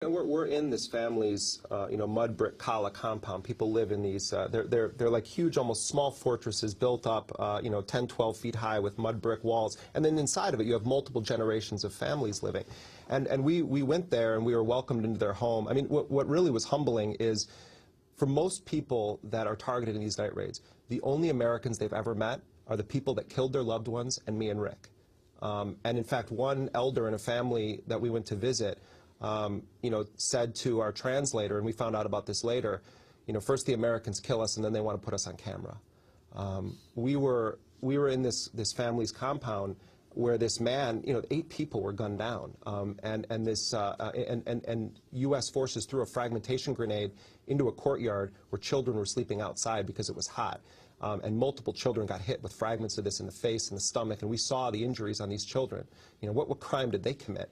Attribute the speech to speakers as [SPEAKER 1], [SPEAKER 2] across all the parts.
[SPEAKER 1] We're in this family's, mud brick kala compound. People live in these. They're like huge, almost small fortresses built up, 10, 12 feet high with mud brick walls. And then inside of it, you have multiple generations of families living. And we went there and we were welcomed into their home. I mean, what really was humbling is, for most people that are targeted in these night raids, the only Americans they've ever met are the people that killed their loved ones and me and Rick. And in fact, one elder in a family that we went to visit, said to our translator, and we found out about this later, first the Americans kill us and then they want to put us on camera. We were in this family's compound where this man, 8 people were gunned down, and U.S. forces threw a fragmentation grenade into a courtyard where children were sleeping outside because it was hot. And multiple children got hit with fragments of this in the face and the stomach, and we saw the injuries on these children. What crime did they commit?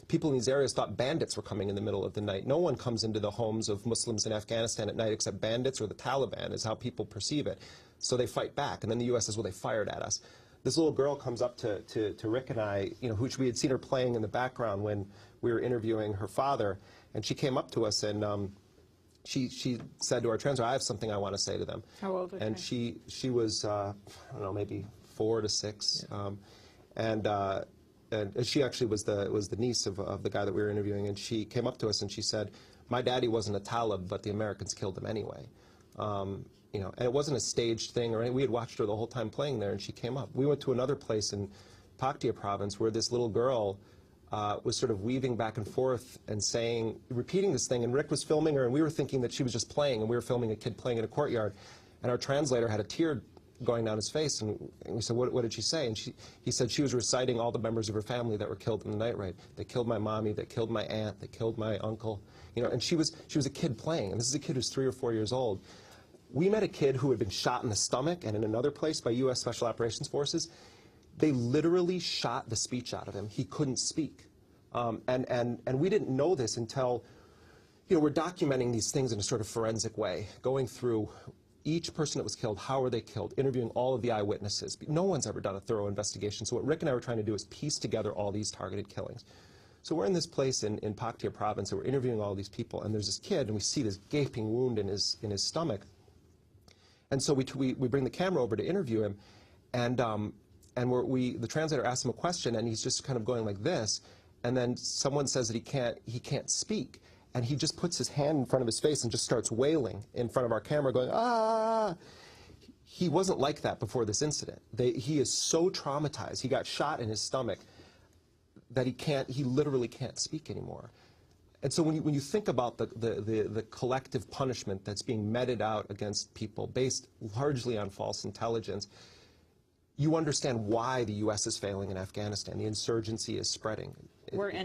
[SPEAKER 1] People in these areas thought bandits were coming in the middle of the night. No one comes into the homes of Muslims in Afghanistan at night except bandits or the Taliban, is how people perceive it. So they fight back, and then the U.S. says, well, they fired at us. This little girl comes up to Rick and I, who we had seen her playing in the background when we were interviewing her father, and she came up to us and she said to our translator, I have something I want to say to them.
[SPEAKER 2] How old was
[SPEAKER 1] she? And she was, I don't know, maybe 4 to 6. Yeah. And she actually was the niece of the guy that we were interviewing, and she came up to us and she said, my daddy wasn't a Talib, but the Americans killed him anyway. And it wasn't a staged thing or anything. We had watched her the whole time playing there, and she came up. We went to another place in Paktia province where this little girl was sort of weaving back and forth and repeating this thing, and Rick was filming her, and we were thinking that she was just playing, and we were filming a kid playing in a courtyard, and our translator had a tear going down his face, and we said, what did she say? And he said she was reciting all the members of her family that were killed in the night raid. They killed my mommy, they killed my aunt, they killed my uncle, and she was a kid playing, and this is a kid who's 3 or 4 years old. We met a kid who had been shot in the stomach and in another place by U.S. Special Operations Forces. They literally shot the speech out of him. He couldn't speak. And we didn't know this until, we're documenting these things in a sort of forensic way, going through each person that was killed, how were they killed, interviewing all of the eyewitnesses. No one's ever done a thorough investigation. So what Rick and I were trying to do is piece together all these targeted killings. So we're in this place in Paktia province, and we're interviewing all these people, and there's this kid, and we see this gaping wound in his stomach. And so we bring the camera over to interview him, and the translator asks him a question, and he's just kind of going like this, and then someone says that he can't speak, and he just puts his hand in front of his face and just starts wailing in front of our camera, going, ah! He wasn't like that before this incident. He is so traumatized. He got shot in his stomach that he literally can't speak anymore. And so when you think about the collective punishment that's being meted out against people based largely on false intelligence, you understand why the U.S. is failing in Afghanistan. The insurgency is spreading.
[SPEAKER 2] Were any